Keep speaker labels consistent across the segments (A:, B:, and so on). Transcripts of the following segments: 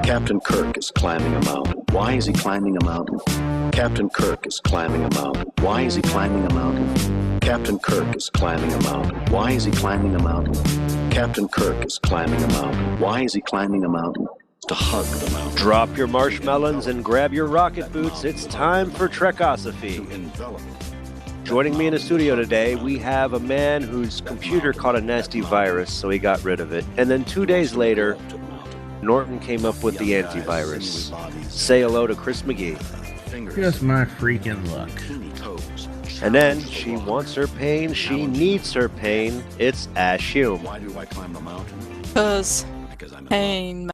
A: Captain Kirk is climbing a mountain. Why is he climbing a mountain? Captain Kirk is climbing a mountain. Why is he climbing a mountain? Captain Kirk is climbing a mountain. Why is he climbing a mountain? Captain Kirk is climbing a mountain. Why is he climbing a mountain? To hug the mountain.
B: Drop your marshmallows and grab your rocket boots. It's time for Trekosophy. Joining me in the studio today, we have a man whose computer caught a nasty virus, so he got rid of it. And then 2 days later, Norton came up with the antivirus. Say hello to Chris McGee.
C: Just my freaking luck.
B: And then, she wants her pain, she needs her pain. It's Ash Hume.
A: Why do I climb the mountain?
D: Because pain.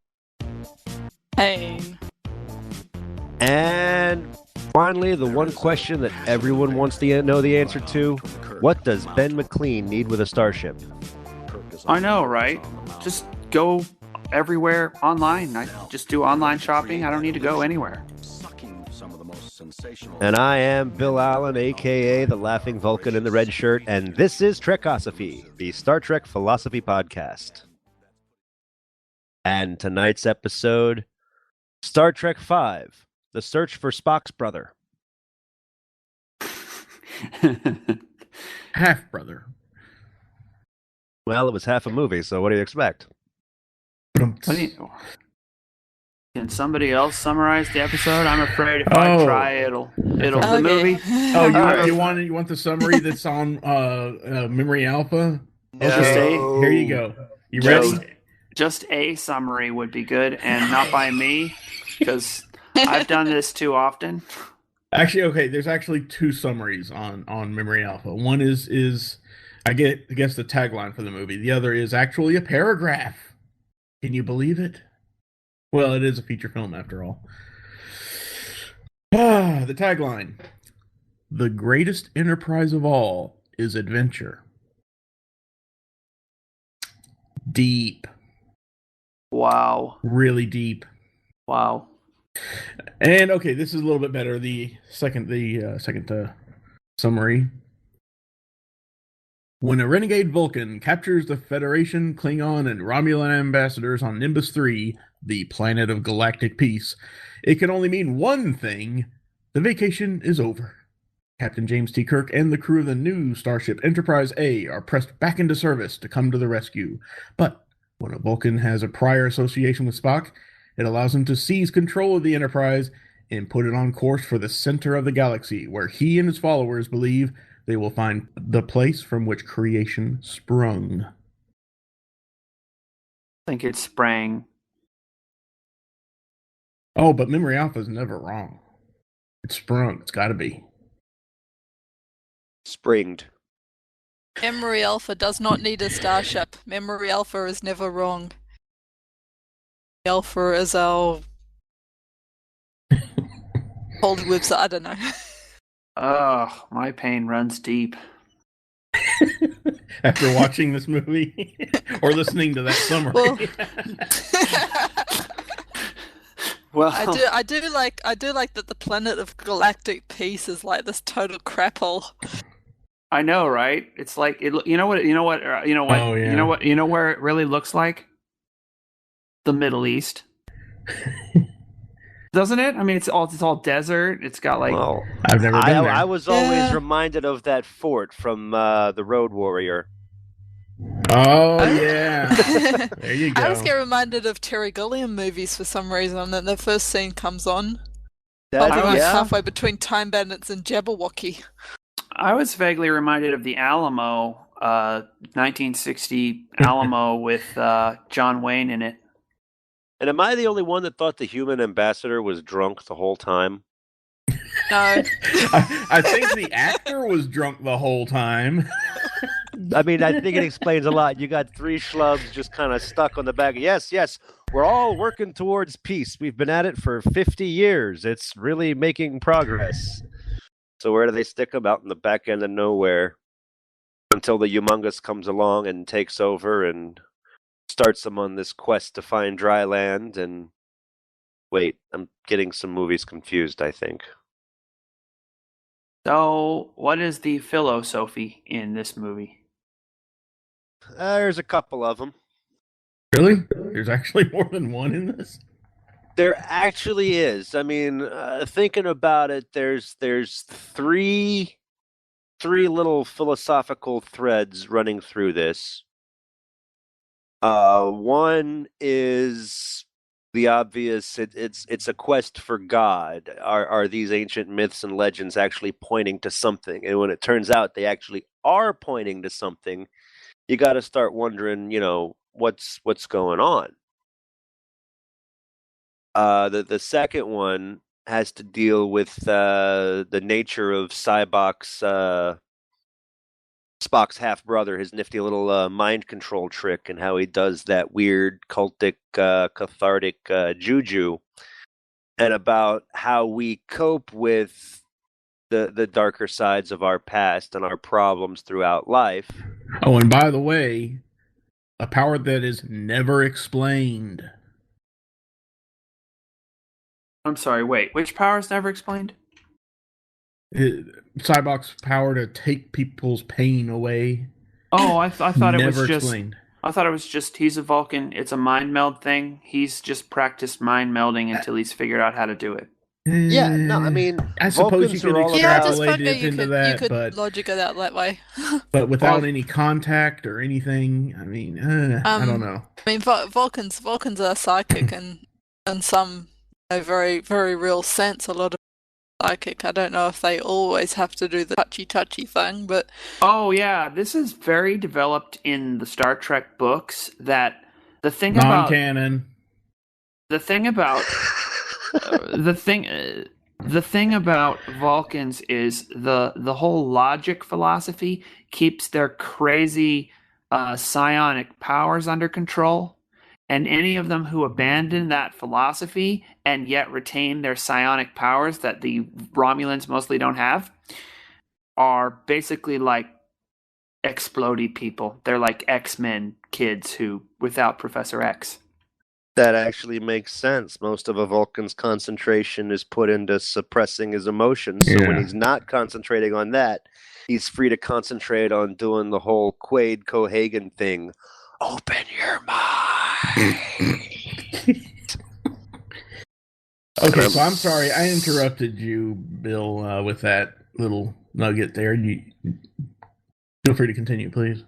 D: Pain.
B: And finally, the one question that everyone wants to know the answer to. What does Ben McLean need with a starship?
E: I know, right? Just go everywhere online. I just do online shopping. I don't need to go anywhere.
B: And I am Bill Allen, a.k.a. the Laughing Vulcan in the red shirt, and this is Trekosophy, the Star Trek philosophy podcast. And tonight's episode, Star Trek V, The Search for Spock's Brother.
C: Half-brother.
B: Well, it was half a movie, so what do you expect?
E: Can somebody else summarize the episode? I'm afraid if I try, it'll the movie.
C: Oh, you want the summary that's on Memory Alpha? Okay, here you go. You ready?
E: Just a summary would be good, and not by me, because I've done this too often.
C: Actually, okay. There's actually two summaries on Memory Alpha. One is I guess the tagline for the movie. The other is actually a paragraph. Can you believe it? Well, it is a feature film after all. The tagline. The greatest enterprise of all is adventure. Deep.
E: Wow.
C: Really deep.
E: Wow.
C: And okay, this is a little bit better. The second summary. When a renegade Vulcan captures the Federation, Klingon, and Romulan ambassadors on Nimbus 3, the planet of galactic peace, it can only mean one thing. The vacation is over. Captain James T. Kirk and the crew of the new starship Enterprise A are pressed back into service to come to the rescue. But when a Vulcan has a prior association with Spock, it allows him to seize control of the Enterprise and put it on course for the center of the galaxy, where he and his followers believe they will find the place from which creation sprung.
E: I think it sprang.
C: Oh, but Memory Alpha is never wrong. It's sprung. It's got to be.
B: Springed.
D: Memory Alpha does not need a starship. Memory Alpha is never wrong. Alpha is our holy website. I don't know.
E: Oh, my pain runs deep.
C: After watching this movie or listening to that summary.
E: Well,
D: I do like that the planet of galactic peace is like this total crap hole.
E: I know, right? It's like you know what
C: Oh, yeah.
E: you know where it really looks like? The Middle East. Doesn't it? I mean, it's all desert. It's got like.
B: Well,
C: I've never been there.
B: I was always reminded of that fort from the Road Warrior.
C: Oh, yeah. There you go.
D: I always get reminded of Terry Gilliam movies for some reason, and the first scene comes on. Halfway between Time Bandits and Jabberwocky.
E: I was vaguely reminded of the Alamo, 1960 Alamo with John Wayne in it.
B: And am I the only one that thought the human ambassador was drunk the whole time?
D: No.
C: I think the actor was drunk the whole time.
B: I mean, I think it explains a lot. You got three schlubs just kind of stuck on the back. Yes, we're all working towards peace. We've been at it for 50 years. It's really making progress. So where do they stick them? Out in the back end of nowhere until the Humongous comes along and takes over and starts them on this quest to find dry land. And Wait, I'm getting some movies confused, I think.
E: So, what is the Trekosophy in this movie?
B: There's a couple of them.
C: Really? There's actually more than one in this?
B: There actually is. I mean, thinking about it, there's three little philosophical threads running through this. One is the obvious. It's a quest for God. Are these ancient myths and legends actually pointing to something? And when it turns out they actually are pointing to something, you got to start wondering, what's going on. The second one has to deal with the nature of Spock's half brother, his nifty little mind control trick, and how he does that weird cultic cathartic juju, and about how we cope with the darker sides of our past and our problems throughout life.
C: Oh, and by the way, a power that is never explained.
E: I'm sorry, wait, which power is never explained?
C: Cyborg's power to take people's pain away.
E: Oh, I thought it was
C: Never
E: just.
C: explained.
E: I thought it was just he's a Vulcan. It's a mind meld thing. He's just practiced mind melding until he's figured out how to do it.
B: Yeah, no, I mean,
C: I suppose
B: Vulcans
C: you could
B: are all
D: Yeah, I
B: about.
D: just
C: extrapolate
D: figured
C: it
D: you
C: into
D: could,
C: that,
D: you could
C: but
D: logic it out that way.
C: but without
E: Well,
C: any contact or anything, I mean, I don't know.
D: I mean, Vulcans are psychic and in some very, very real sense, a lot of psychic. I don't know if they always have to do the touchy thing, but
E: oh yeah, this is very developed in the Star Trek books. That the thing
C: Non-canon.
E: the thing about the thing about Vulcans is the whole logic philosophy keeps their crazy psionic powers under control, and any of them who abandon that philosophy and yet retain their psionic powers that the Romulans mostly don't have are basically like explodey people. They're like X-Men kids who without Professor X.
B: That actually makes sense. Most of a Vulcan's concentration is put into suppressing his emotions. So when
C: Yeah.
B: he's not concentrating on that, he's free to concentrate on doing the whole Quaid Cohagen thing. Open your mind.
C: Okay, so I'm sorry I interrupted you, Bill, with that little nugget there. You feel free to continue, please.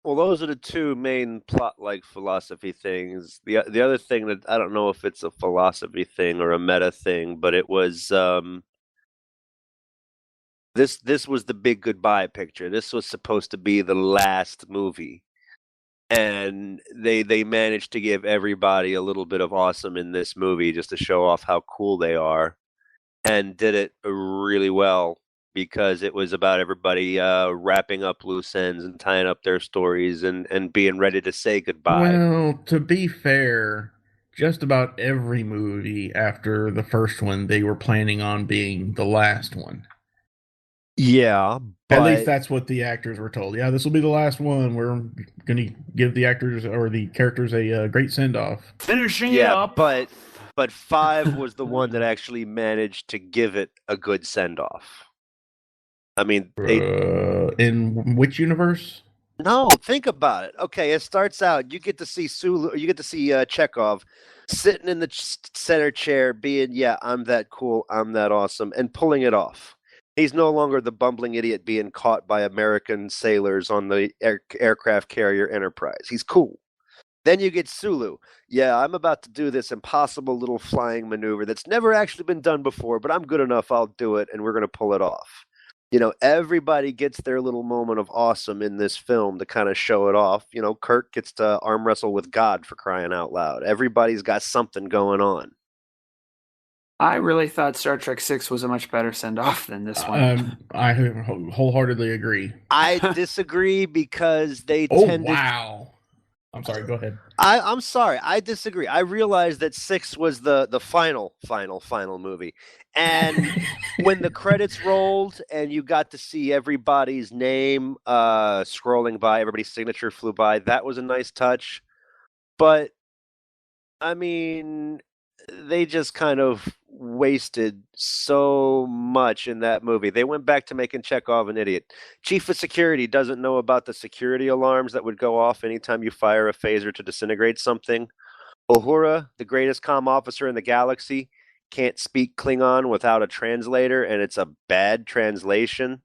B: Well, those are the two main plot-like philosophy things. The other thing that I don't know if it's a philosophy thing or a meta thing, but it was this was the big goodbye picture. This was supposed to be the last movie, and they managed to give everybody a little bit of awesome in this movie just to show off how cool they are, and did it really well. Because it was about everybody wrapping up loose ends and tying up their stories and being ready to say goodbye.
C: Well, to be fair, just about every movie after the first one, they were planning on being the last one.
B: Yeah,
C: At least that's what the actors were told. Yeah, this will be the last one. We're going to give the actors or the characters a great send-off.
E: Finishing it up.
B: but 5 was the one that actually managed to give it a good send-off. I mean,
C: in which universe?
B: No, think about it. Okay, it starts out. You get to see Sulu. You get to see Chekhov sitting in the center chair, being, "Yeah, I'm that cool. I'm that awesome," and pulling it off. He's no longer the bumbling idiot being caught by American sailors on the aircraft carrier Enterprise. He's cool. Then you get Sulu. Yeah, I'm about to do this impossible little flying maneuver that's never actually been done before, but I'm good enough. I'll do it, and we're going to pull it off. Everybody gets their little moment of awesome in this film to kind of show it off. Kirk gets to arm wrestle with God, for crying out loud. Everybody's got something going on.
E: I really thought Star Trek 6 was a much better send-off than this one.
C: I wholeheartedly agree.
B: I disagree because they
C: tended... wow. I'm sorry, go ahead.
B: I'm sorry, I disagree. I realized that 6 was the final movie. And when the credits rolled and you got to see everybody's name scrolling by, everybody's signature flew by, that was a nice touch. But I mean, they just kind of wasted so much in that movie. They went back to making Chekhov an idiot. Chief of Security doesn't know about the security alarms that would go off anytime you fire a phaser to disintegrate something. Uhura, the greatest comm officer in the galaxy, can't speak Klingon without a translator, and it's a bad translation.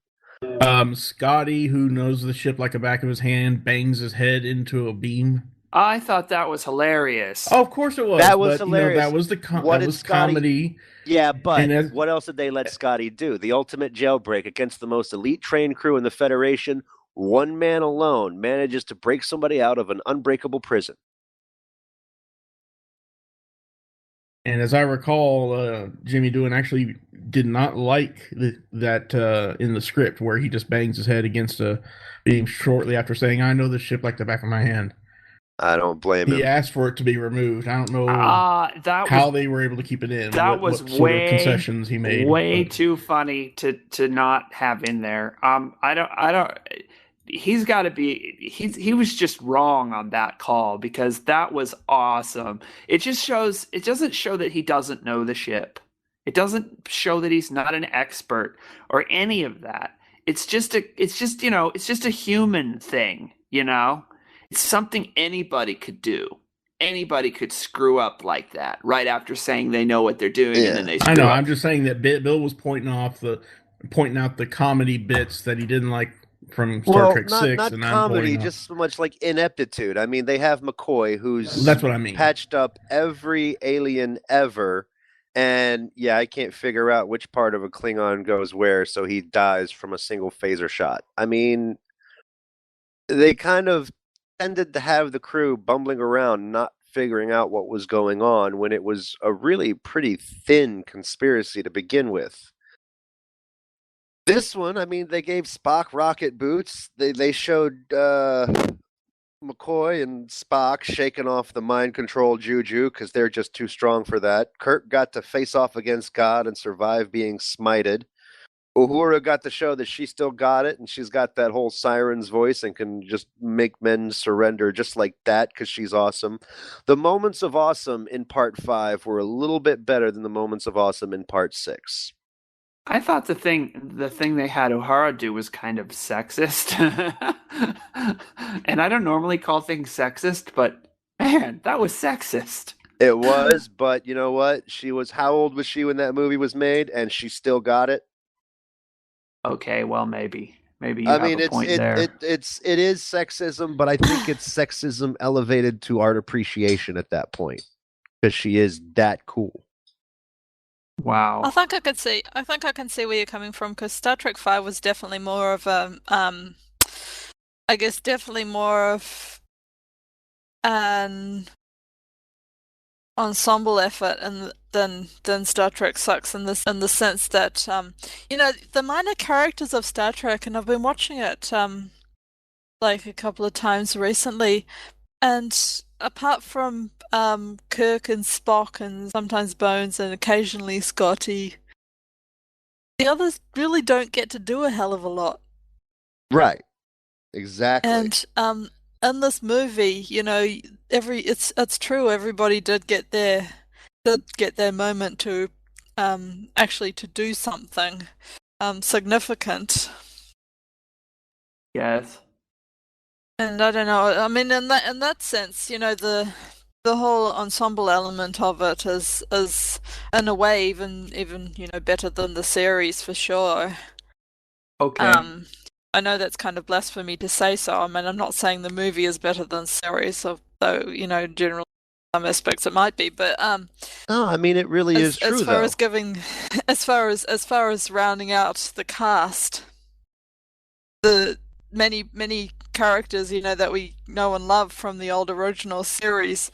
C: Scotty, who knows the ship like the back of his hand, bangs his head into a beam.
E: I thought that was hilarious.
C: Oh, of course it was.
B: That was
C: but,
B: hilarious.
C: That was the
B: What
C: that
B: did
C: was
B: Scotty-
C: comedy.
B: Yeah, but
C: And
B: what else did they let Scotty do? The ultimate jailbreak against the most elite trained crew in the Federation. One man alone manages to break somebody out of an unbreakable prison.
C: And as I recall, Jimmy Doohan actually did not like that in the script where he just bangs his head against a beam shortly after saying, "I know this ship like the back of my hand."
B: I don't blame
C: He
B: him.
C: asked for it to be removed. I don't know how they were able to keep it in.
E: That was
C: what sort of concessions he made.
E: Way too funny to not have in there. I don't. He's got to be. He was just wrong on that call because that was awesome. It just shows. It doesn't show that he doesn't know the ship. It doesn't show that he's not an expert or any of that. It's just a human thing. It's something anybody could do. Anybody could screw up like that right after saying they know what they're doing, and then they screw
C: I know.
E: up.
C: I'm just saying that Bill was pointing out the comedy bits that he didn't like from Star Trek 6.
B: Not
C: and
B: comedy, just so much like ineptitude. I mean, they have McCoy, who's
C: That's what I mean.
B: patched up every alien ever, and yeah, I can't figure out which part of a Klingon goes where, so he dies from a single phaser shot. I mean, they kind of tended to have the crew bumbling around, not figuring out what was going on when it was a really pretty thin conspiracy to begin with. This one, I mean, they gave Spock rocket boots. They showed McCoy and Spock shaking off the mind control juju because they're just too strong for that. Kirk got to face off against God and survive being smited. Uhura got to show that she still got it, and she's got that whole siren's voice and can just make men surrender just like that because she's awesome. The moments of awesome in part 5 were a little bit better than the moments of awesome in part 6.
E: I thought the thing they had O'Hara do was kind of sexist. And I don't normally call things sexist, but man, that was sexist.
B: It was, but you know what? How old was she when that movie was made, and she still got it?
E: Okay, well, maybe you have a point there.
B: It is sexism, but I think it's sexism elevated to art appreciation at that point because she is that cool.
E: Wow.
D: I think I can see where you're coming from because Star Trek V was definitely more of an ensemble effort than Star Trek sucks in the sense that the minor characters of Star Trek, and I've been watching it like a couple of times recently, and apart from Kirk and Spock and sometimes Bones and occasionally Scotty, the others really don't get to do a hell of a lot.
B: Right. Exactly.
D: And in this movie, it's true. Everybody did get their moment to actually to do something significant.
E: Yes.
D: And I don't know. I mean, in that sense, the whole ensemble element of it is in a way even better than the series for sure.
E: Okay.
D: I know that's kind of blasphemy to say so. I mean, I'm not saying the movie is better than the series, though generally some aspects it might be. But
B: no, I mean it really is true.
D: As far as rounding out the cast, the many characters that we know and love from the old original series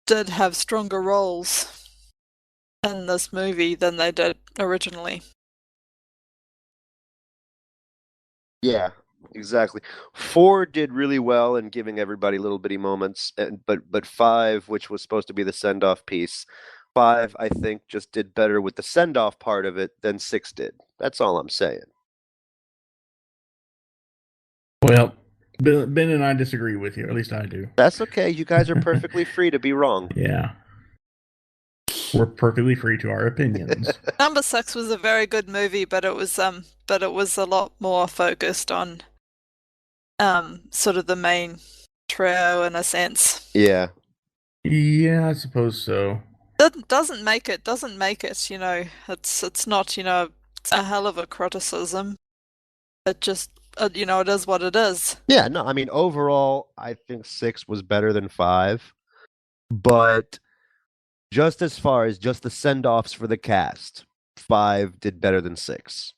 D: did have stronger roles in this movie than they did originally.
B: Yeah, exactly. 4 did really well in giving everybody little bitty moments, but 5, which was supposed to be the send-off piece, 5 I think just did better with the send-off part of it than 6 did. That's all I'm saying.
C: Well, Ben and I disagree with you, or at least I do.
B: That's okay. You guys are perfectly free to be wrong.
C: Yeah. We're perfectly free to our opinions.
D: Number 6 was a very good movie, but it was a lot more focused on sort of the main trio in a sense.
B: Yeah.
C: Yeah, I suppose so.
D: It doesn't make it, you know, it's not, you know, it's a hell of a criticism. It just, you know, it is what it is.
B: Yeah, no, I mean, overall, I think 6 was better than 5. But just as far as just the send-offs for the cast, 5 did better than 6.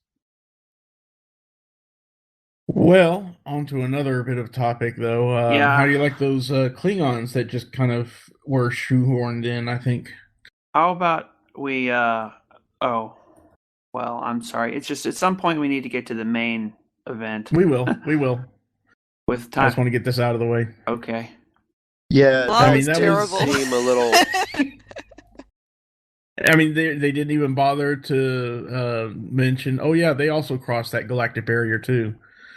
C: Well, on to another bit of topic, though.
E: Yeah.
C: How do you like those Klingons that just kind of were shoehorned in, I think?
E: How about we, oh, well, I'm sorry. It's just at some point we need to get to the main event.
C: We will.
E: With
C: I
E: time.
C: just want to get this out of the way.
E: Okay.
B: Yeah,
D: Well,
C: I
D: that
C: mean,
D: was
C: that
D: terrible.
B: seem a little.
C: I mean, they didn't even bother to mention, oh, yeah, they also crossed that galactic barrier, too.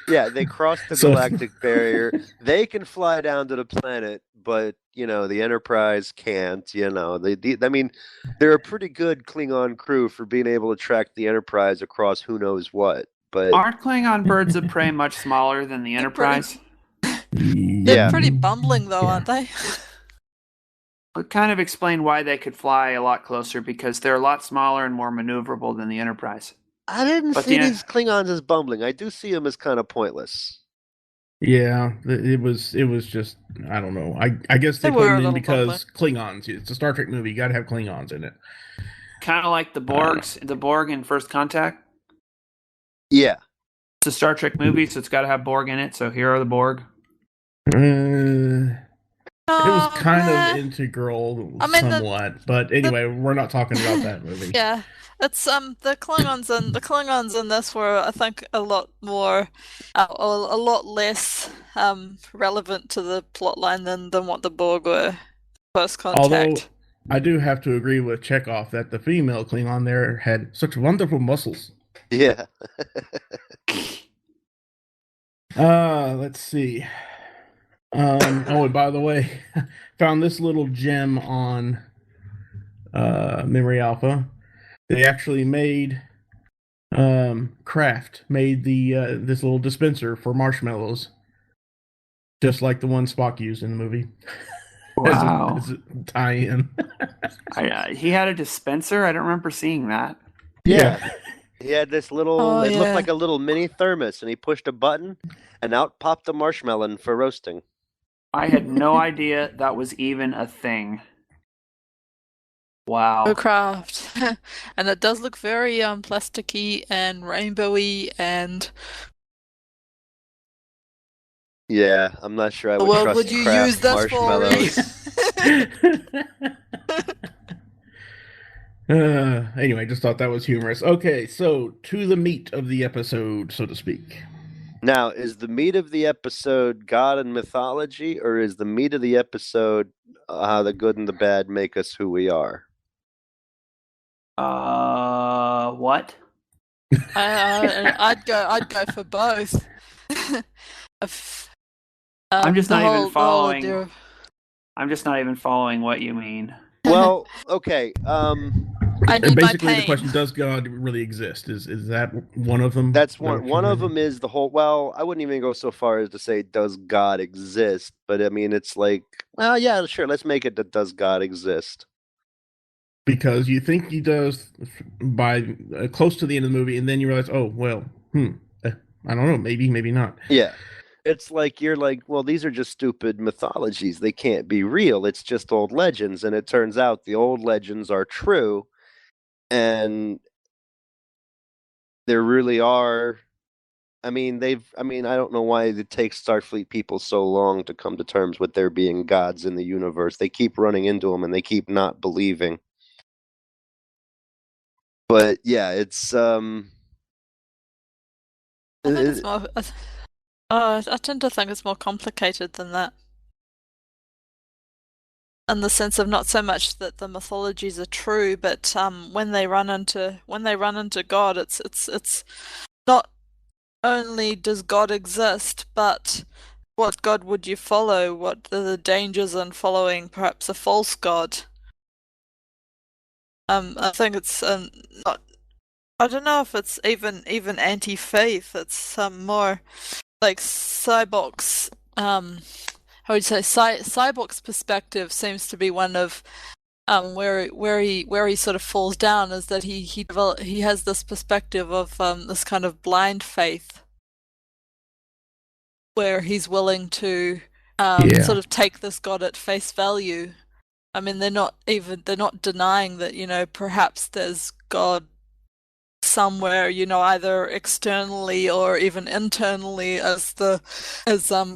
B: Yeah, they crossed the
C: So-
B: galactic barrier. They can fly down to the planet, but you know the Enterprise can't. You know, I mean, they're a pretty good Klingon crew for being able to track the Enterprise across who knows what. But
E: Aren't Klingon birds of prey much smaller than the
D: They're pretty-
E: Enterprise?
D: They're
B: Yeah.
D: pretty bumbling, though,
C: Yeah.
D: aren't they?
E: It kind of explain why they could fly a lot closer, because they're a lot smaller and more maneuverable than the Enterprise.
B: I didn't
E: But
B: see
E: the-
B: these Klingons as bumbling. I do see them as kind of pointless.
C: Yeah, it was just, I don't know. I guess they
D: They
C: put
D: were a
C: them in
D: little
C: because Klingons. It's a Star Trek movie. You got to have Klingons in it.
E: Kind of like the Borg in First Contact.
B: Yeah,
E: It's a Star Trek movie, so it's got to have Borg in it. So here are the Borg.
C: It was kind
D: Oh,
C: of integral
D: I mean,
C: somewhat, but anyway, we're not talking about that movie.
D: yeah. It's the Klingons in this were, I think, a lot more, a lot less relevant to the plotline than what the Borg were. First Contact.
C: Although I do have to agree with Chekhov that the female Klingon there had such wonderful muscles.
B: yeah.
C: Let's see. Oh, and by the way, found this little gem on Memory Alpha. They actually made Kraft made the this little dispenser for marshmallows, just like the one Spock used in the movie.
E: Wow.
C: as a tie-in.
E: He had a dispenser. I don't remember seeing that.
B: Yeah. He had this little,
D: Oh,
B: it
D: yeah.
B: looked like a little mini thermos, and he pushed a button, and out popped the marshmallow for roasting.
E: I had no idea that was even a thing. Wow.
D: Craft. And it does look very plasticky and rainbowy, and
B: Yeah, I'm not sure I would
D: well,
B: trust
D: would you
B: Kraft
D: use this
B: marshmallows.
C: Anyway, just thought that was humorous. Okay, so to the meat of the episode, so to speak.
B: Now, is the meat of the episode God and mythology, or is the meat of the episode how the good and the bad make us who we are?
E: What?
D: I'd go for both.
E: I'm just
D: the
E: not even
D: whole
E: following.
D: idea-
E: I'm just not even following what you mean.
B: Well, okay.
D: I
C: And
D: need my
C: basically, the
D: pain.
C: question: does God really exist? Is that one of them?
B: That's
C: Is that what
B: one
C: you're
B: of them is the whole. Well, I wouldn't even go so far as to say does God exist, but I mean it's like, well, yeah, sure, let's make it that does God exist.
C: Because you think he does by close to the end of the movie, and then you realize, oh well, I don't know, maybe not.
B: Yeah. It's like you're like, well, these are just stupid mythologies. They can't be real. It's just old legends. And it turns out the old legends are true. And there really are. I mean, I don't know why it takes Starfleet people so long to come to terms with there being gods in the universe. They keep running into them and they keep not believing. But yeah, it's
D: I think it's more. I tend to think it's more complicated than that. In the sense of not so much that the mythologies are true, but when they run into God, it's not only does God exist, but what God would you follow? What are the dangers in following perhaps a false God? I think it's not. I don't know if it's even anti-faith. It's more like Cyborg's how would you say Cyborg's perspective seems to be one of where he sort of falls down is that he has this perspective of this kind of blind faith where he's willing to sort of take this God at face value. I mean, they're not denying that, perhaps there's God somewhere, either externally or even internally, as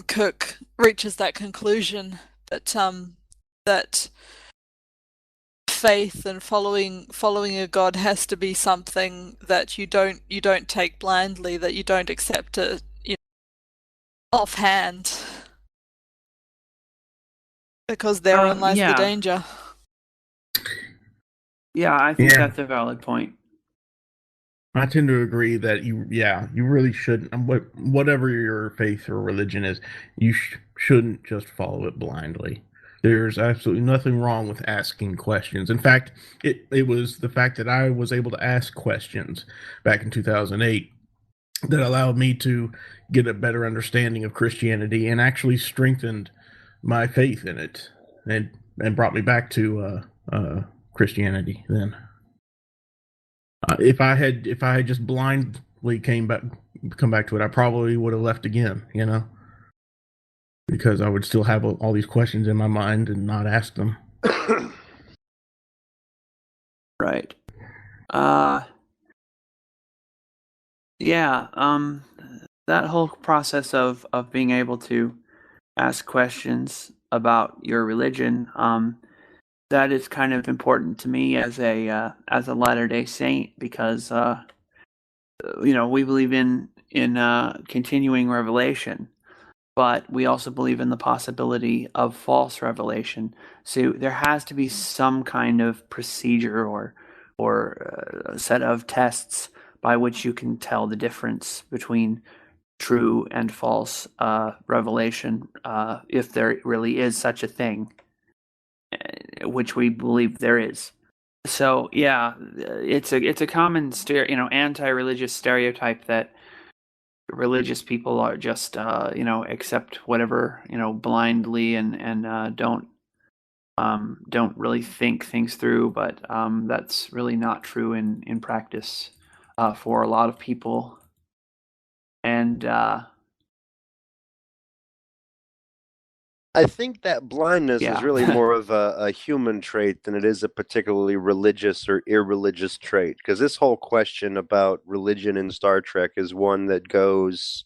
D: Kirk reaches that conclusion that faith and following a God has to be something that you don't take blindly, that you don't accept it offhand, because therein lies the danger.
E: Yeah, I think that's a valid point.
C: I tend to agree that you really shouldn't, whatever your faith or religion is, you shouldn't just follow it blindly. There's absolutely nothing wrong with asking questions. In fact, it was the fact that I was able to ask questions back in 2008 that allowed me to get a better understanding of Christianity and actually strengthened my faith in it and brought me back to Christianity then. If I had just blindly come back to it, I probably would have left again, because I would still have all these questions in my mind and not ask them.
E: Right. That whole process of being able to ask questions about your religion, that is kind of important to me as a Latter-day Saint, because we believe in continuing revelation, but we also believe in the possibility of false revelation. So there has to be some kind of procedure or a set of tests by which you can tell the difference between true and false revelation, if there really is such a thing, which we believe there is. So it's a common anti-religious stereotype that religious people are just accept whatever blindly and don't really think things through, but that's really not true in practice for a lot of people. And
B: I think that blindness is really more of a human trait than it is a particularly religious or irreligious trait. Because this whole question about religion in Star Trek is one that goes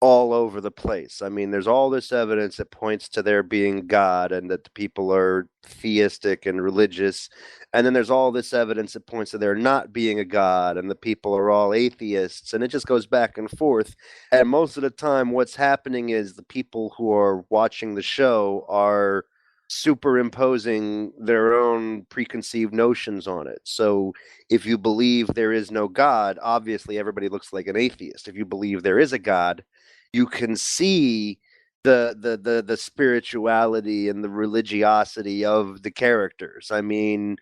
B: all over the place. I mean, there's all this evidence that points to there being God and that the people are theistic and religious. And then there's all this evidence that points to there not being a God and the people are all atheists. And it just goes back and forth. And most of the time, what's happening is the people who are watching the show are superimposing their own preconceived notions on it. So if you believe there is no God, obviously everybody looks like an atheist. If you believe there is a God, you can see the spirituality and the religiosity of the characters. I mean,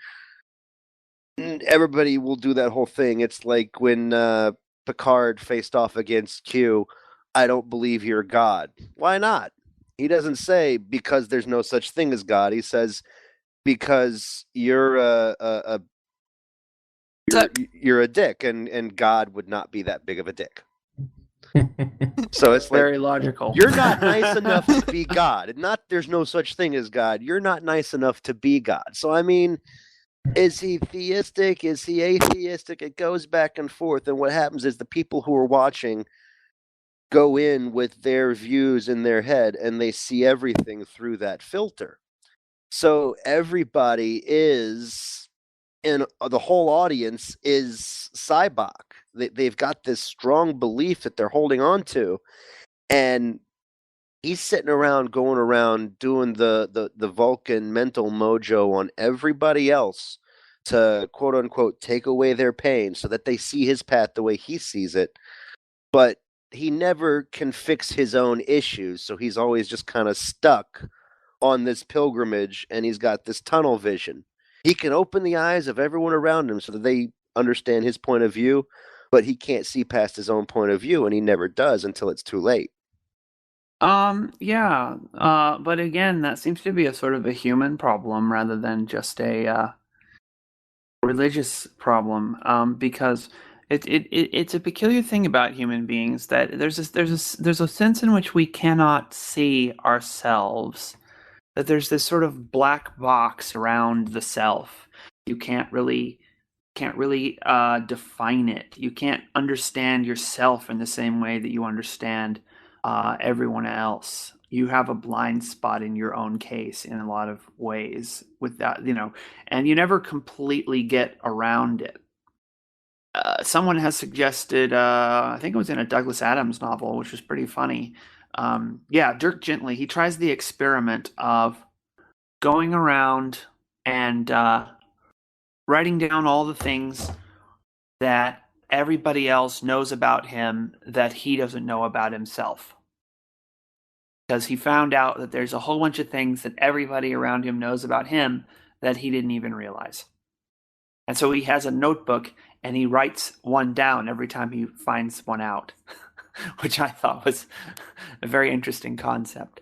B: everybody will do that whole thing. It's like when Picard faced off against Q, I don't believe you're God. Why not? He doesn't say because there's no such thing as God. He says because you're you're a dick, and God would not be that big of a dick. So it's
E: very logical.
B: You're not nice enough to be God. Not there's no such thing as God. You're not nice enough to be God. So I mean, is he theistic? Is he atheistic? It goes back and forth. And what happens is the people who are watching go in with their views in their head and they see everything through that filter. So everybody is, and the whole audience is Cybok. They've got this strong belief that they're holding on to. And he's sitting around, going around, doing the Vulcan mental mojo on everybody else to, quote unquote, take away their pain so that they see his path the way he sees it. But he never can fix his own issues, so he's always just kind of stuck on this pilgrimage, and he's got this tunnel vision. He can open the eyes of everyone around him so that they understand his point of view, but he can't see past his own point of view, and he never does until it's too late.
E: Yeah. But again, that seems to be a sort of a human problem rather than just a religious problem. Because it's a peculiar thing about human beings that there's a sense in which we cannot see ourselves. That there's this sort of black box around the self. You can't really define it. You can't understand yourself in the same way that you understand everyone else. You have a blind spot in your own case in a lot of ways with that, and you never completely get around it. Someone has suggested, I think it was in a Douglas Adams novel, which was pretty funny. Dirk Gently, he tries the experiment of going around and writing down all the things that everybody else knows about him that he doesn't know about himself. Because he found out that there's a whole bunch of things that everybody around him knows about him that he didn't even realize. And so he has a notebook and he writes one down every time he finds one out, which I thought was a very interesting concept.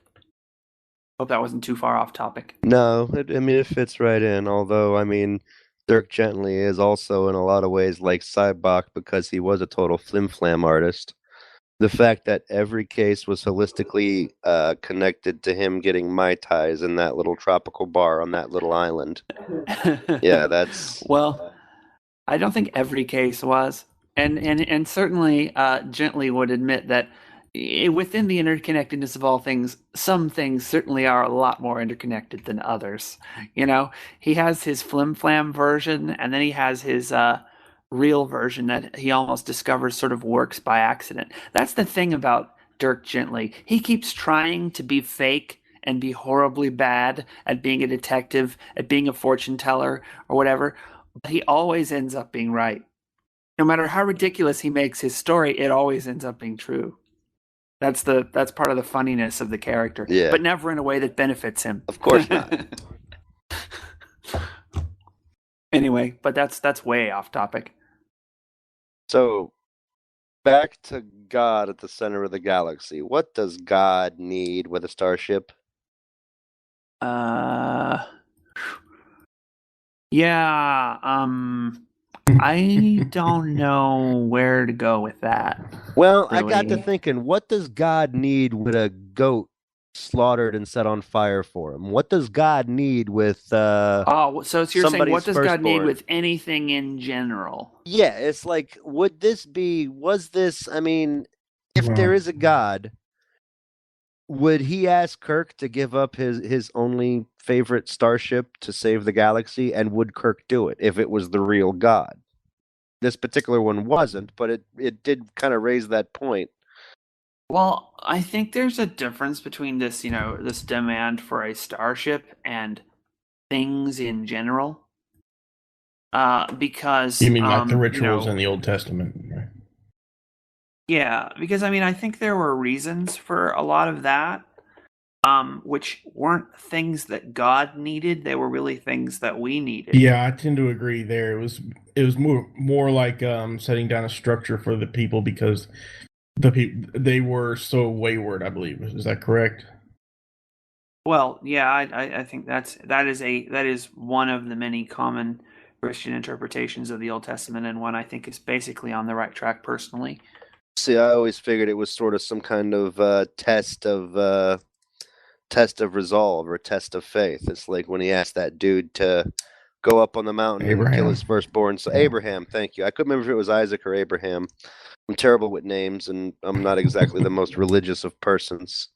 E: Hope that wasn't too far off topic.
B: No, it fits right in, although, Dirk Gently is also in a lot of ways like Cybok because he was a total flim-flam artist. The fact that every case was holistically connected to him getting Mai Tais in that little tropical bar on that little island. Yeah, that's...
E: Well, I don't think every case was. And certainly Gently would admit that within the interconnectedness of all things, some things certainly are a lot more interconnected than others. He has his flim-flam version, and then he has his real version that he almost discovers sort of works by accident. That's the thing about Dirk Gently. He keeps trying to be fake and be horribly bad at being a detective, at being a fortune teller, or whatever, but he always ends up being right. No matter how ridiculous he makes his story, it always ends up being true. That's part of the funniness of the character,
B: yeah.
E: But never in a way that benefits him.
B: Of course not.
E: Anyway, but that's way off topic.
B: So, back to God at the center of the galaxy. What does God need with a starship?
E: I don't know where to go with that.
B: Well,
E: really.
B: I got to thinking, what does God need with a goat slaughtered and set on fire for him? What does God need with
E: so you're saying what does God need
B: firstborn?
E: with anything in general?
B: Yeah, it's like, if there is a God, would he ask Kirk to give up his only favorite starship to save the galaxy? And would Kirk do it if it was the real God? This particular one wasn't, but it did kind of raise that point.
E: Well, I think there's a difference between this, this demand for a starship and things in general. Because
C: you mean like the rituals in the Old Testament, right?
E: Yeah, because I think there were reasons for a lot of that, which weren't things that God needed. They were really things that we needed.
C: Yeah, I tend to agree there. It was more like setting down a structure for the people because they were so wayward, I believe. Is that correct?
E: Well, yeah, I think that is one of the many common Christian interpretations of the Old Testament, and one I think is basically on the right track personally.
B: See, I always figured it was sort of some kind of test of resolve or test of faith. It's like when he asked that dude to go up on the mountain and kill his firstborn. So Abraham, thank you. I couldn't remember if it was Isaac or Abraham. I'm terrible with names, and I'm not exactly the most religious of persons.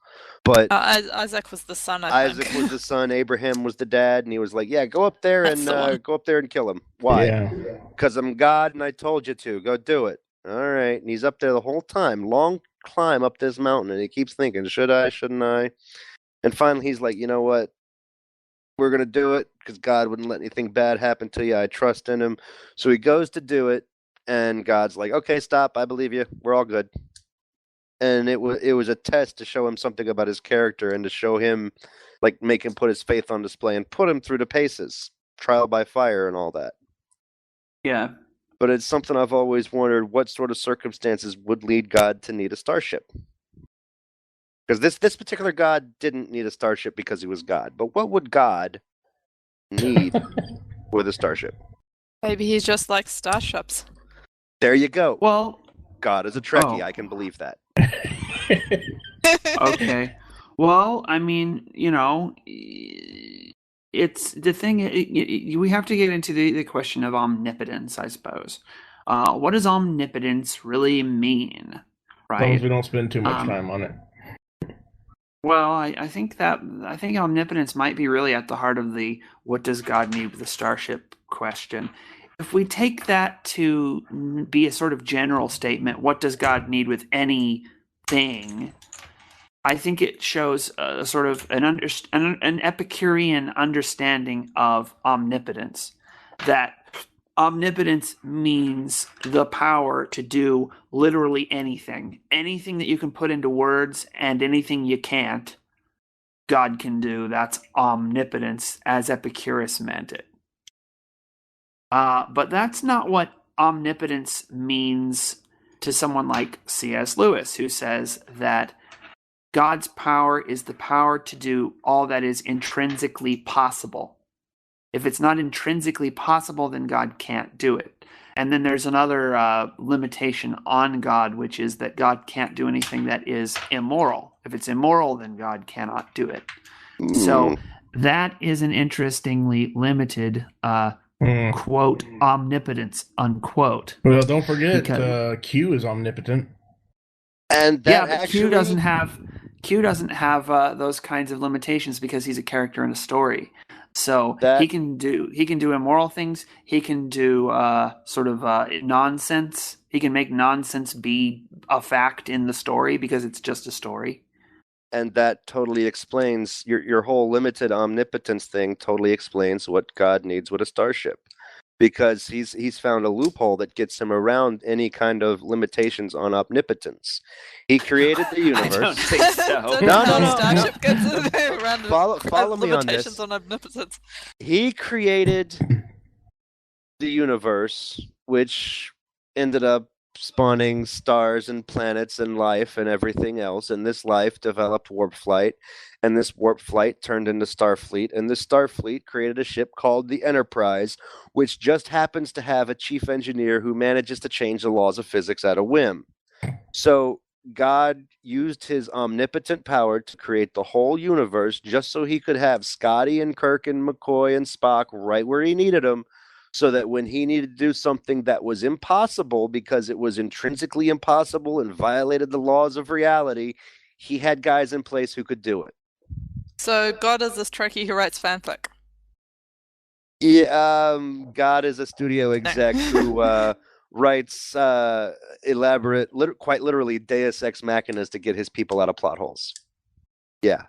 B: But
D: Isaac was the son.
B: Isaac was the son. Abraham was the dad, and he was like, "Yeah, go up there and kill him." Why? Because I'm God, and I told you to. Go do it. All right. And he's up there the whole time, long climb up this mountain, and he keeps thinking, "Should I? Shouldn't I?" And finally, he's like, "You know what? We're gonna do it because God wouldn't let anything bad happen to you. I trust in Him." So he goes to do it, and God's like, "Okay, stop. I believe you. We're all good." And it was a test to show him something about his character and to show him, like, make him put his faith on display and put him through the paces. trial by fire and all that.
E: Yeah.
B: But it's something I've always wondered: what sort of circumstances would lead God to need a starship? Because this particular God didn't need a starship because he was God. But what would God need with a starship?
D: Maybe he's just like starships.
B: There you go.
E: Well,
B: God is a Trekkie.
E: Oh.
B: I can believe that.
E: okay. Well, I mean, it's the thing. We have to get into the question of omnipotence, I suppose. What does omnipotence really mean?
C: As long as
E: Right.
C: we don't spend too much time on it.
E: Well, I think omnipotence might be really at the heart of the "what does God need with the starship" question. If we take that to be a sort of general statement, what does God need with anything? I think it shows a sort of an Epicurean understanding of omnipotence. That omnipotence means the power to do literally anything. Anything that you can put into words and anything you can't, God can do. That's omnipotence as Epicurus meant it. But that's not what omnipotence means to someone like C.S. Lewis, who says that God's power is the power to do all that is intrinsically possible. If it's not intrinsically possible, then God can't do it. And then there's another limitation on God, which is that God can't do anything that is immoral. If it's immoral, then God cannot do it. So that is an interestingly limited quote omnipotence unquote.
C: Well, don't forget Q is omnipotent.
B: And that
E: but
B: actually...
E: Q doesn't have those kinds of limitations because he's a character in a story. So he can do immoral things. He can do nonsense. He can make nonsense be a fact in the story because it's just a story.
B: And that totally explains your whole limited omnipotence thing. Totally explains what God needs with a starship, because he's found a loophole that gets him around any kind of limitations on omnipotence. He created the universe.
E: I don't think so.
B: No. Follow me on this.
D: On omnipotence.
B: He created the universe, which ended up spawning stars and planets and life and everything else. And this life developed warp flight, and this warp flight turned into Starfleet, and this Starfleet created a ship called the Enterprise, which just happens to have a chief engineer who manages to change the laws of physics at a whim. So God used his omnipotent power to create the whole universe just so he could have Scotty and Kirk and McCoy and Spock right where he needed them, so that when he needed to do something that was impossible because it was intrinsically impossible and violated the laws of reality, he had guys in place who could do it.
D: So God is this Trekkie who writes fanfic.
B: Yeah, God is a studio exec who writes elaborate, quite literally Deus Ex Machinas to get his people out of plot holes. Yeah.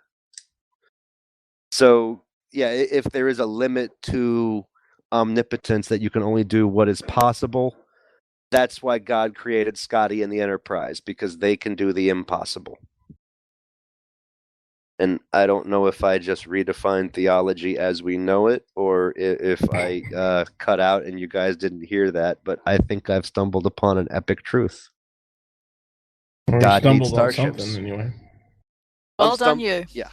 B: So, yeah, if there is a limit to omnipotence, that you can only do what is possible, that's why God created Scotty and the Enterprise, because they can do the impossible. And I don't know if I just redefined theology as we know it, or if I cut out and you guys didn't hear that, but I think I've stumbled upon an epic truth.
C: Or
B: God needs
C: stumbled on
B: starships.
C: something anyway.
D: Well done, you.
B: Yeah.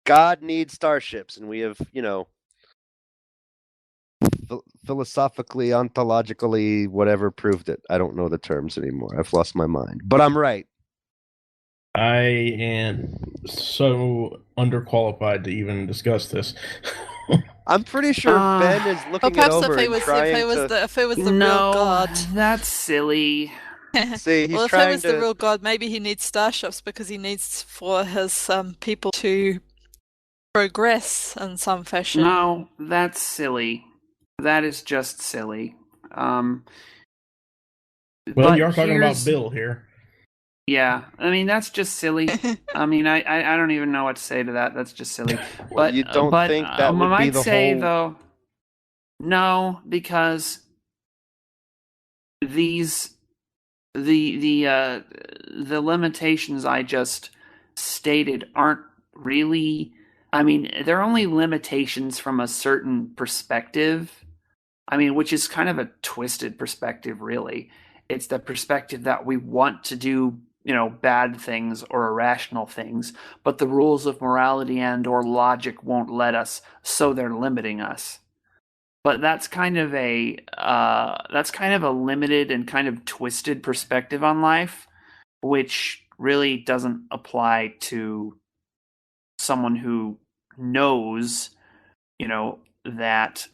B: God needs starships, and we have, philosophically, ontologically, whatever, proved it. I don't know the terms anymore. I've lost my mind. But I'm right.
C: I am so underqualified to even discuss this.
B: I'm pretty sure Ben is looking it over and trying
D: if it was the
E: no,
D: real God.
E: That's silly.
B: See, he's
D: well, if
B: trying
D: it was the real God, maybe he needs starships because he needs for his people to progress in some fashion.
E: No, that's silly. That is just silly.
C: Well, you're talking about Bill here.
E: Yeah, I mean, that's just silly. I mean, I don't even know what to say to that. That's just silly.
B: Well, you don't think that would be the
E: say,
B: whole...
E: though, no, because the limitations I just stated aren't really I mean, there are only limitations from a certain perspective. I mean, which is kind of a twisted perspective, really. It's the perspective that we want to do, bad things or irrational things, but the rules of morality and or logic won't let us, so they're limiting us. But that's kind of a limited and kind of twisted perspective on life, which really doesn't apply to someone who knows, that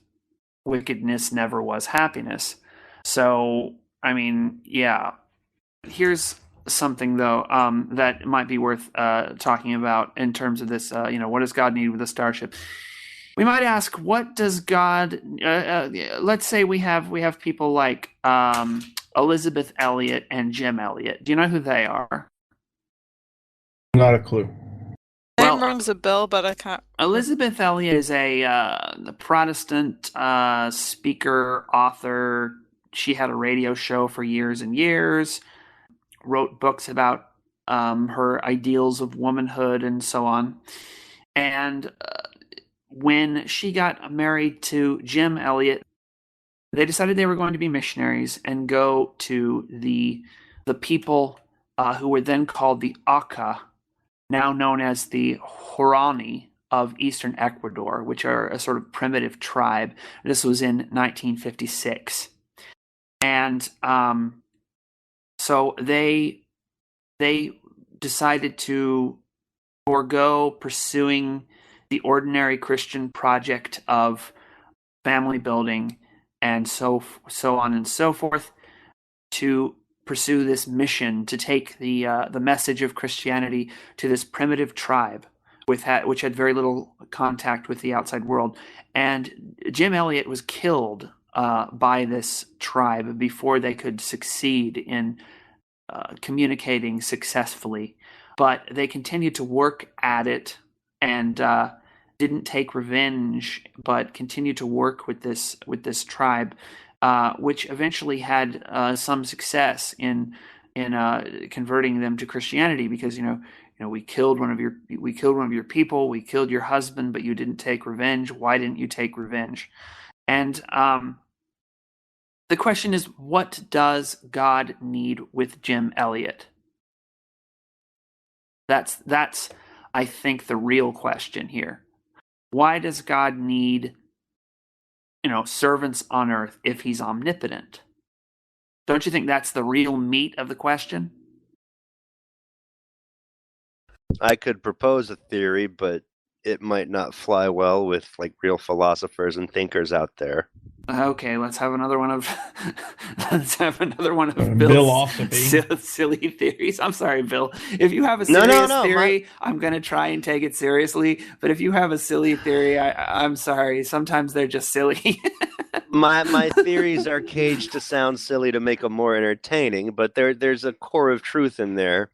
E: wickedness never was happiness. So, I mean, yeah. Here's something, though, that might be worth talking about in terms of this, what does God need with a starship? We might ask, what does God... let's say we have people like Elizabeth Elliot and Jim Elliot. Do you know who they are?
C: Not a clue.
D: Name rings a bell, but I can't.
E: Elizabeth Elliot is a Protestant speaker, author. She had a radio show for years and years, wrote books about her ideals of womanhood and so on. And when she got married to Jim Elliot, they decided they were going to be missionaries and go to the people who were then called the Aka, now known as the Huarani of eastern Ecuador, which are a sort of primitive tribe. This was in 1956. And so they decided to forego pursuing the ordinary Christian project of family building and so on and so forth, to pursue this mission to take the message of Christianity to this primitive tribe which had very little contact with the outside world. And Jim Elliot was killed by this tribe before they could succeed in communicating successfully. But they continued to work at it and didn't take revenge, but continued to work with this tribe. Which eventually had some success in converting them to Christianity, because we killed one of your people, we killed your husband, but you didn't take revenge. Why didn't you take revenge? And the question is, what does God need with Jim Elliot? That's I think the real question here. Why does God need servants on earth if he's omnipotent? Don't you think that's the real meat of the question?
B: I could propose a theory, but it might not fly well with real philosophers and thinkers out there.
E: Okay, let's have another one of Bill's silly theories. I'm sorry, Bill. If you have a serious theory, I'm going to try and take it seriously. But if you have a silly theory, I'm sorry. Sometimes they're just silly.
B: My theories are caged to sound silly to make them more entertaining, but there's a core of truth in there.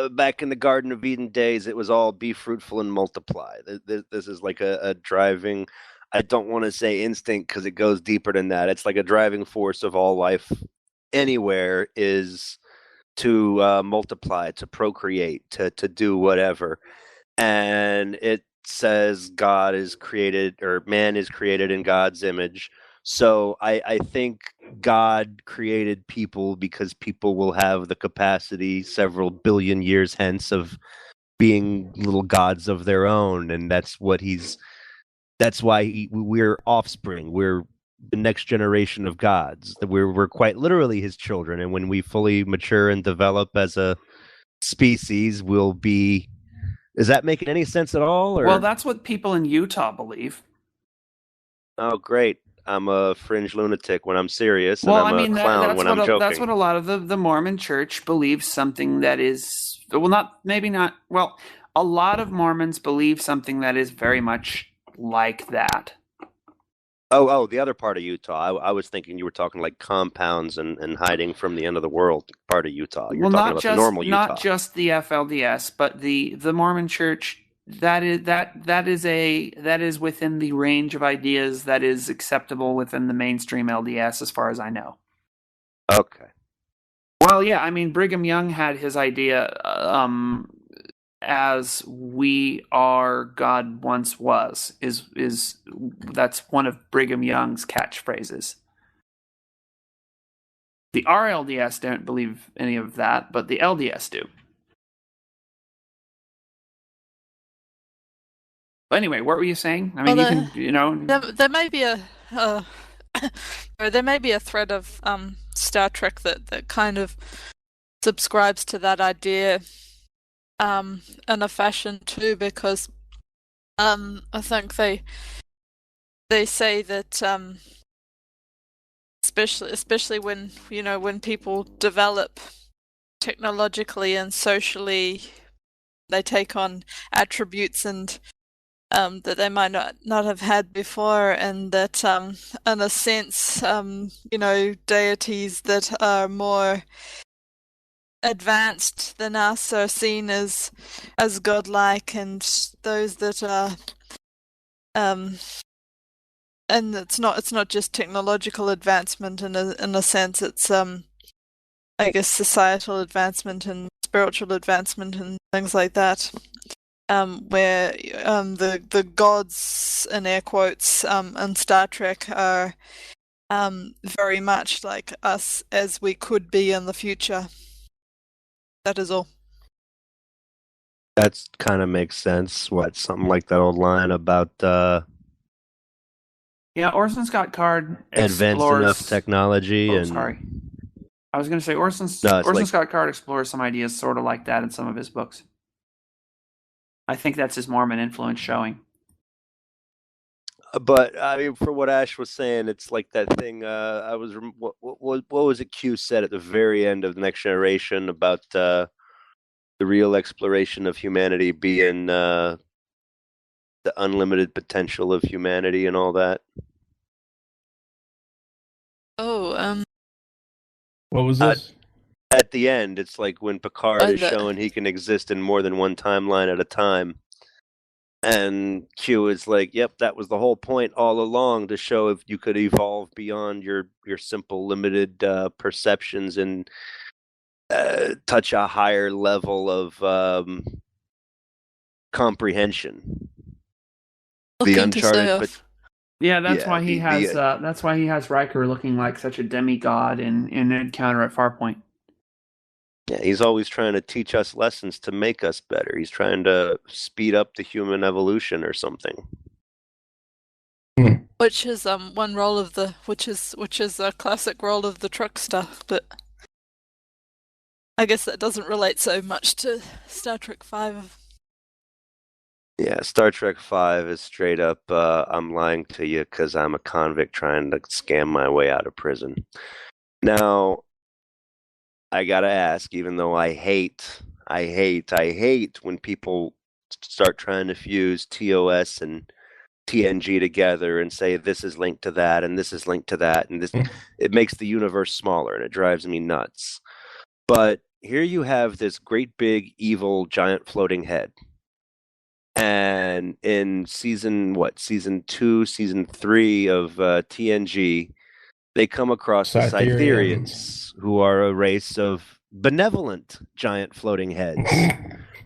B: Back in the Garden of Eden days, it was all be fruitful and multiply. This is like a driving, I don't want to say instinct because it goes deeper than that. It's like a driving force of all life anywhere is to multiply, to procreate, to do whatever. And it says God is created, or man is created in God's image. So I think God created people because people will have the capacity several billion years hence of being little gods of their own, and that's why we're offspring. We're the next generation of gods. We're quite literally his children, and when we fully mature and develop as a species, we'll be. Is that making any sense at all? Or?
E: Well, that's what people in Utah believe.
B: Oh, great. I'm a fringe lunatic when I'm serious, and I'm a clown when I'm joking.
E: That's what a lot of the Mormon Church believes, something that is, a lot of Mormons believe something that is very much like that.
B: Oh, the other part of Utah. I was thinking you were talking like compounds and hiding from the end of the world part of Utah. You're talking about the normal Utah.
E: Not just the FLDS, but the Mormon Church. That is within the range of ideas that is acceptable within the mainstream LDS, as far as I know.
B: Okay.
E: Well, yeah, I mean, Brigham Young had his idea as we are God once was is that's one of Brigham Young's catchphrases. The RLDS don't believe any of that, but the LDS do. But anyway, what were you saying? I mean,
D: there may be a there may be a thread of Star Trek that kind of subscribes to that idea in a fashion too, because I think they say that especially when when people develop technologically and socially, they take on attributes and that they might not have had before, and that in a sense deities that are more advanced than us are seen as godlike, and those that are and it's not just technological advancement in a sense, it's I guess societal advancement and spiritual advancement and things like that, where the gods, in air quotes, in Star Trek are very much like us as we could be in the future. That is all.
B: That kind of makes sense. Something like that old line about
E: Orson Scott Card
B: advanced enough technology.
E: Sorry. I was going to say Orson Scott Card explores some ideas sort of like that in some of his books. I think that's his Mormon influence showing.
B: But I mean, for what Ash was saying, it's like that thing. What was it? Q said at the very end of the Next Generation about the real exploration of humanity being the unlimited potential of humanity and all that.
D: Oh,
C: what was this?
B: At the end, it's like when Picard is showing he can exist in more than one timeline at a time. And Q is like, yep, that was the whole point all along, to show if you could evolve beyond your simple limited perceptions and touch a higher level of comprehension. The uncharted.
E: That's why he has Riker looking like such a demigod in Encounter at Farpoint.
B: Yeah, he's always trying to teach us lessons to make us better. He's trying to speed up the human evolution or something.
D: Which is one role of which is a classic role of the Truckster, but I guess that doesn't relate so much to Star Trek V.
B: Yeah, Star Trek V is straight up, I'm lying to you because I'm a convict trying to scam my way out of prison. Now, I gotta ask, even though I hate when people start trying to fuse TOS and TNG together and say this is linked to that and this is linked to that, and it makes the universe smaller and it drives me nuts. But here you have this great big evil giant floating head. And in season 2, season 3 of TNG, they come across the Cytherians, who are a race of benevolent giant floating heads.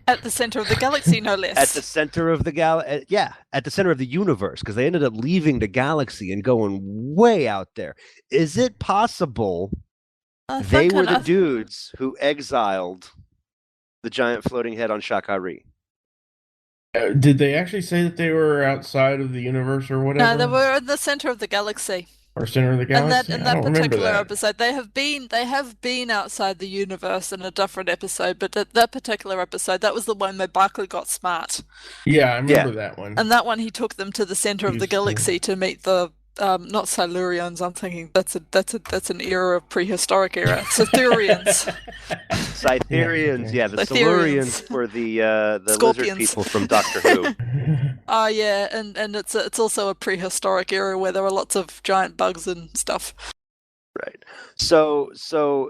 D: At the center of the galaxy, no less.
B: At the center of the at the center of the universe, because they ended up leaving the galaxy and going way out there. Is it possible they were the dudes who exiled the giant floating head on Shakari?
C: Did they actually say that they were outside of the universe or whatever?
D: No, they were in the center of the galaxy.
C: Or center of the galaxy?
D: In that particular episode, they have been outside the universe in a different episode, but that particular episode, that was the one where Barclay got smart.
C: Yeah, I remember that one.
D: And that one, he took them to the center of the galaxy to meet the not Silurians. I'm thinking that's an era of prehistoric era. Cytherians.
B: Cytherians, the Silurians were the lizard people from Doctor Who.
D: Oh yeah, and it's also a prehistoric era where there were lots of giant bugs and stuff.
B: Right. So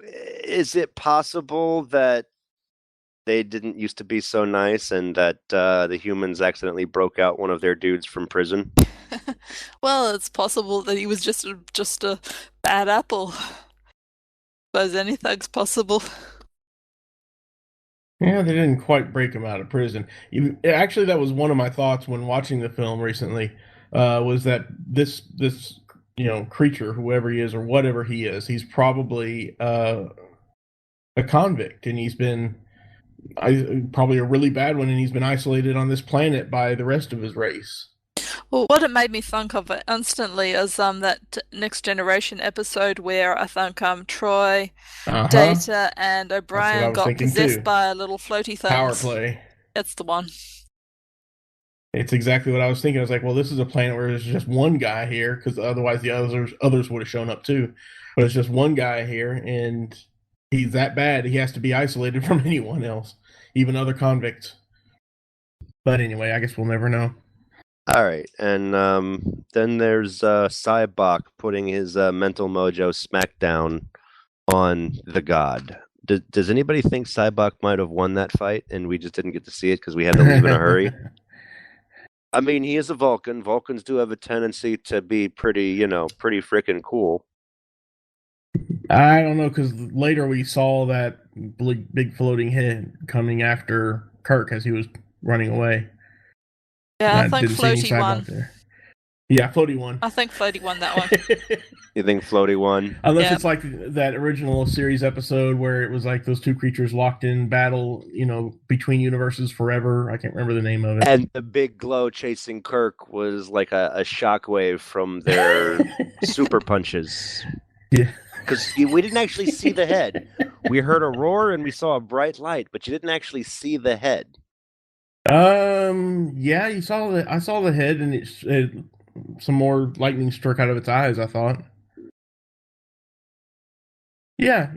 B: is it possible that they didn't used to be so nice and that the humans accidentally broke out one of their dudes from prison?
D: Well, it's possible that he was just a bad apple. Suppose anything's possible.
C: Yeah, they didn't quite break him out of prison. Actually, that was one of my thoughts when watching the film recently. Was that this creature, whoever he is or whatever he is, he's probably a convict, and he's been probably a really bad one, and he's been isolated on this planet by the rest of his race.
D: Well, what it made me think of it instantly is that Next Generation episode where I think Troy, Data, and O'Brien got possessed
C: too.
D: by a little floaty thing.
C: Power play.
D: It's the one.
C: It's exactly what I was thinking. I was like, well, this is a planet where there's just one guy here, because otherwise the others would have shown up too. But it's just one guy here, and he's that bad. He has to be isolated from anyone else, even other convicts. But anyway, I guess we'll never know.
B: All right, and then there's Cybok putting his mental mojo smackdown on the god. Does anybody think Cybok might have won that fight, and we just didn't get to see it because we had to leave in a hurry? I mean, he is a Vulcan. Vulcans do have a tendency to be pretty freaking cool.
C: I don't know, because later we saw that big floating head coming after Kirk as he was running away.
D: Yeah, I think Floaty won.
C: Yeah, Floaty won.
D: I think Floaty won that one.
B: You think Floaty won?
C: Unless it's like that original series episode where it was like those two creatures locked in battle, between universes forever. I can't remember the name of it.
B: And the big glow chasing Kirk was like a shockwave from their super punches.
C: Yeah.
B: Because we didn't actually see the head. We heard a roar and we saw a bright light, but you didn't actually see the head.
C: Yeah, I saw the head, and it some more lightning struck out of its eyes, I thought. Yeah,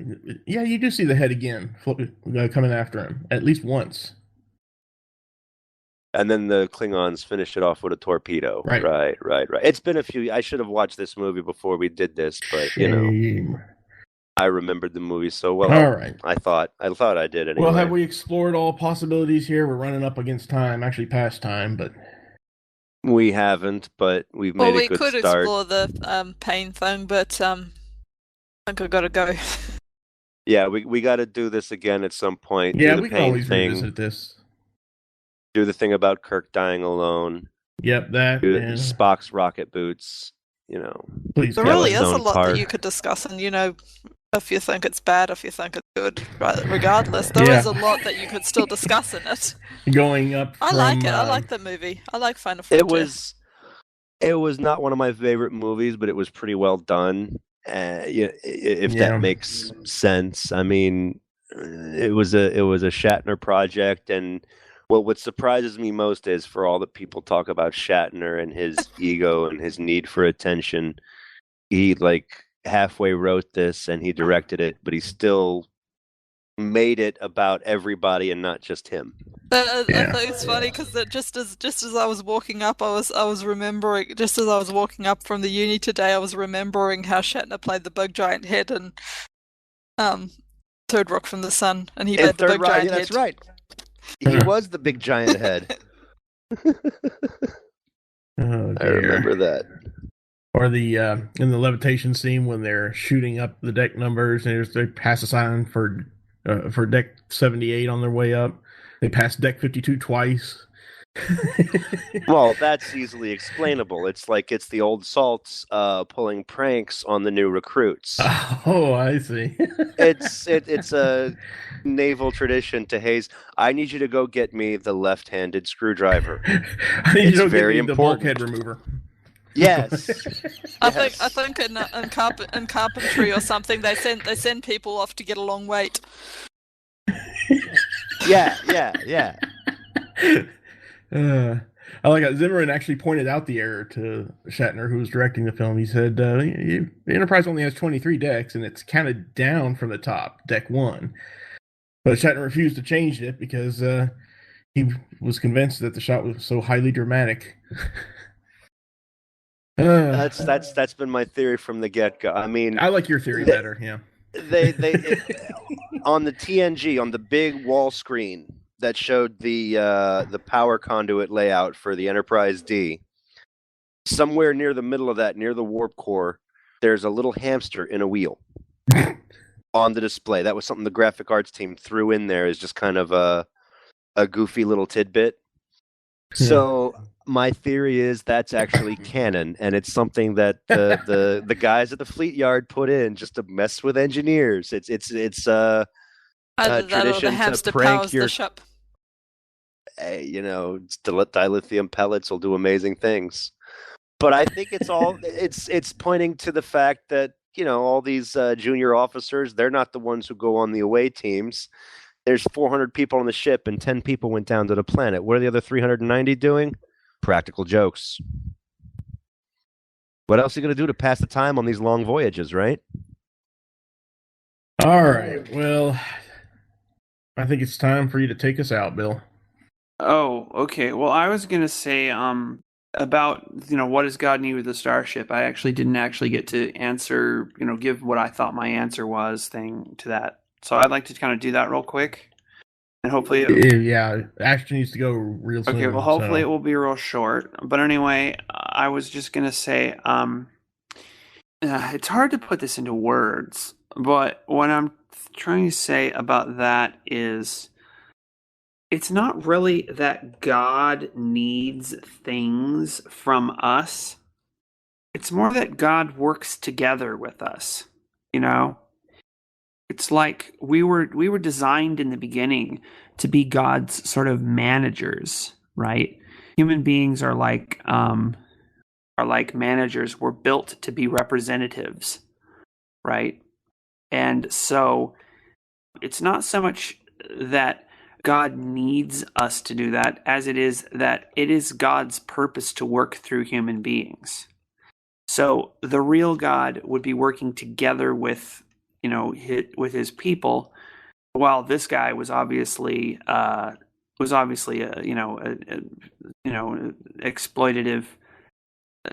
C: you do see the head again coming after him at least once.
B: And then the Klingons finish it off with a torpedo. Right. It's been a few. I should have watched this movie before we did this, but I remembered the movie so well.
C: All right.
B: I thought I did anyway.
C: Well, have we explored all possibilities here? We're running up against time, actually past time, but
B: we haven't. But we've made a good start.
D: We could explore the pain thing, but I think I gotta go.
B: Yeah, we got to do this again at some point.
C: Yeah, we can always revisit this.
B: Do the thing about Kirk dying alone.
C: Yep, that.
B: Do Spock's rocket boots.
C: Please.
D: There really is a lot that you could discuss, and if you think it's bad, if you think it's good, regardless, there is a lot that you could still discuss in it.
C: Going up.
D: I like it. I like the movie. I like Final Frontier.
B: It was not one of my favorite movies, but it was pretty well done. If that makes sense. I mean, it was a Shatner project, and what surprises me most is for all that people talk about Shatner and his ego and his need for attention, he halfway wrote this and he directed it, but he still made it about everybody and not just him.
D: I think it's funny because just as I was walking up, I was remembering, just as I was walking up from the uni today, I was remembering how Shatner played the big giant head in Third Rock from the Sun, and he played the big giant head.
B: That's right. He was the big giant head. I remember that.
C: Or the in the levitation scene when they're shooting up the deck numbers, and they pass a sign for deck 78 on their way up. They pass deck 52 twice.
B: Well, that's easily explainable. It's the old salts pulling pranks on the new recruits.
C: Oh, I see.
B: It's a naval tradition to haze. I need you to go get me the left-handed screwdriver.
C: I need you to go get me the bulkhead remover.
B: Yes.
D: I think in carpentry or something they send people off to get a long wait.
B: Yeah.
C: I like that Zimmerman actually pointed out the error to Shatner, who was directing the film. He said, the Enterprise only has 23 decks, and it's counted down from the top, deck 1. But Shatner refused to change it because he was convinced that the shot was so highly dramatic.
B: That's been my theory from the get-go. I mean,
C: I like your theory better. Yeah.
B: They on the TNG, on the big wall screen that showed the power conduit layout for the Enterprise D, somewhere near the middle of that, near the warp core, there's a little hamster in a wheel. on the display. That was something the graphic arts team threw in there as just kind of a goofy little tidbit. So my theory is that's actually canon, and it's something that the guys at the Fleet Yard put in just to mess with engineers. It's
D: Either that or the
B: tradition to
D: hamster
B: prank
D: powers
B: your
D: the ship.
B: dilithium pellets will do amazing things. But I think it's all it's pointing to the fact that all these junior officers, they're not the ones who go on the away teams. There's 400 people on the ship, and 10 people went down to the planet. What are the other 390 doing? Practical jokes. What else are you going to do to pass the time on these long voyages, right?
C: All right. Well, I think it's time for you to take us out, Bill.
E: Oh, okay. Well, I was gonna say about what does God need with the starship. I actually didn't get to answer, give what I thought my answer was thing to that. So I'd like to kind of do that real quick, and hopefully,
C: yeah, Ashton needs to go real soon.
E: Okay, well, hopefully it will be real short. But anyway, I was just gonna say, it's hard to put this into words, but what I'm trying to say about that is, it's not really that God needs things from us. It's more that God works together with us, It's like we were designed in the beginning to be God's sort of managers, right? Human beings are like managers. We're built to be representatives, right? And so it's not so much that God needs us to do that as it is that it is God's purpose to work through human beings. So the real God would be working together with his people, while this guy was obviously a exploitative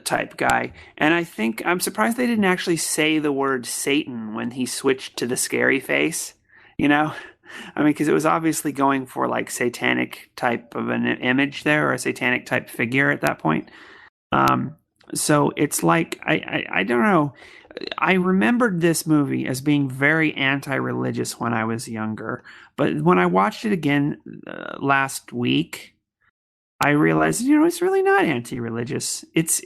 E: type guy. And I think I'm surprised they didn't actually say the word Satan when he switched to the scary face. Because it was obviously going for like satanic type of an image there, or a satanic type figure at that point. So it's like I don't know. I remembered this movie as being very anti-religious when I was younger, but when I watched it again last week, I realized, it's really not anti-religious. It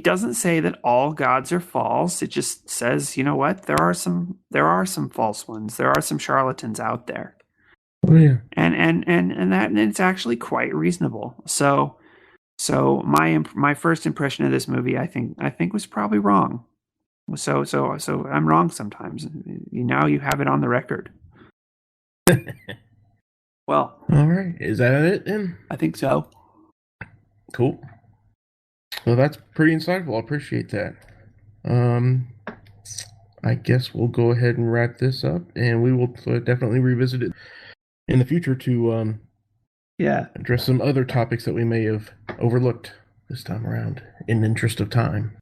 E: doesn't say that all gods are false. It just says, there are some false ones. There are some charlatans out there.
C: Oh, yeah.
E: And it's actually quite reasonable. So my first impression of this movie, I think was probably wrong. So I'm wrong sometimes. Now you have it on the record. Well,
C: all right. Is that it then?
E: I think so.
C: Cool. Well, that's pretty insightful. I appreciate that. I guess we'll go ahead and wrap this up, and we will definitely revisit it in the future to address some other topics that we may have overlooked this time around in the interest of time.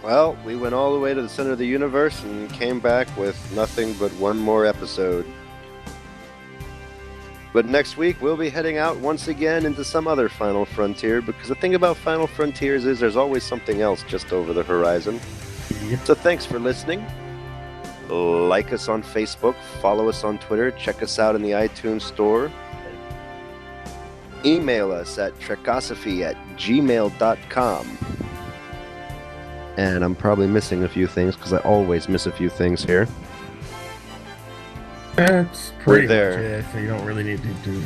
B: Well, we went all the way to the center of the universe and came back with nothing but one more episode. But next week, we'll be heading out once again into some other Final Frontier, because the thing about Final Frontiers is there's always something else just over the horizon.
C: Yep.
B: So thanks for listening. Like us on Facebook, follow us on Twitter, check us out in the iTunes Store. Email us at trekosophy@gmail.com. And I'm probably missing a few things, because I always miss a few things here.
C: That's pretty much
B: there.
C: it, so you don't really need to do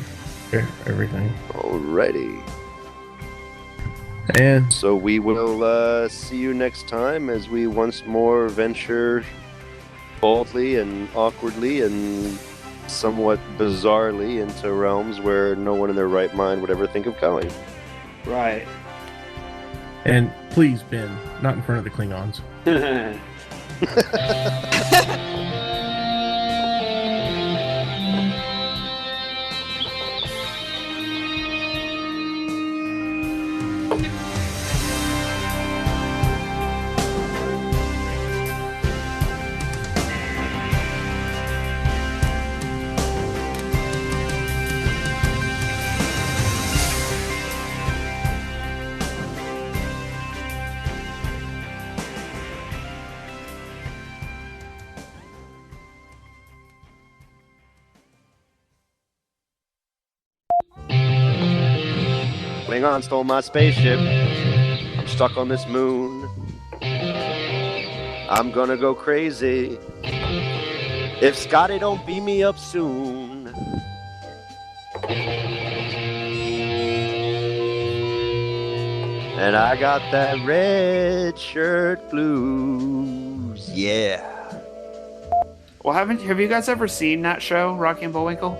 C: everything.
B: Alrighty.
C: And
B: so we will see you next time as we once more venture boldly and awkwardly and somewhat bizarrely into realms where no one in their right mind would ever think of going.
E: Right.
C: And please, Ben, not in front of the Klingons.
B: Klingon stole my spaceship. I'm stuck on this moon. I'm gonna go crazy if Scotty don't beam me up soon. And I got that red shirt blues. Yeah.
E: Well, have you guys ever seen that show, Rocky and Bullwinkle?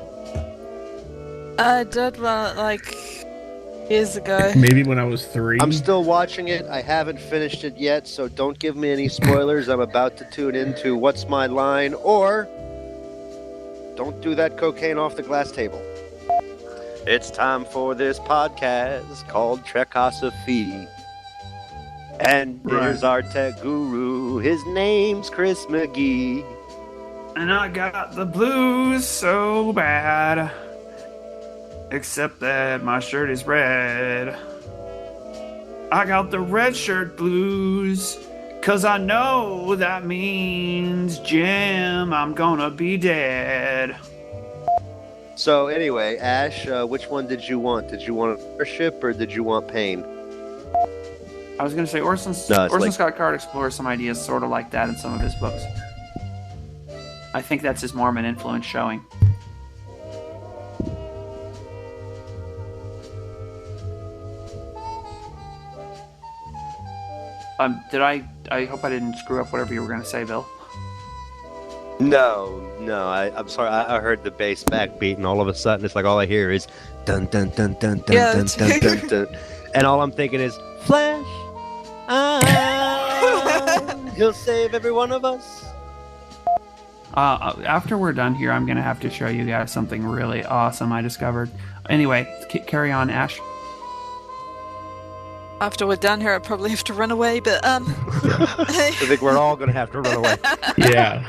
D: I did like years ago.
C: Maybe when I was 3.
B: I'm still watching it. I haven't finished it yet, so don't give me any spoilers. I'm about to tune into What's My Line, or don't do that cocaine off the glass table. It's time for this podcast called Trekosophy. And here's our tech guru. His name's Chris McGee.
E: And I got the blues so bad. Except that my shirt is red. I got the red shirt blues. 'Cause I know that means, Jim, I'm gonna be dead.
B: So anyway, Ash, which one did you want? Did you want ownership or did you want pain?
E: I was gonna say Orson Scott Card explores some ideas sort of like that in some of his books. I think that's his Mormon influence showing. I hope I didn't screw up whatever you were going to say, Bill.
B: No, I'm sorry. I heard the bass backbeat, and all of a sudden, it's like all I hear is dun dun dun dun dun
D: Yeah,
B: dun dun dun dun, and all I'm thinking is Flash. He'll save every one of us.
E: After we're done here, I'm going to have to show you guys something really awesome I discovered. Anyway, carry on, Ash.
D: After we're done here, I probably have to run away, but
B: I think we're all going to have to run away.
C: Yeah.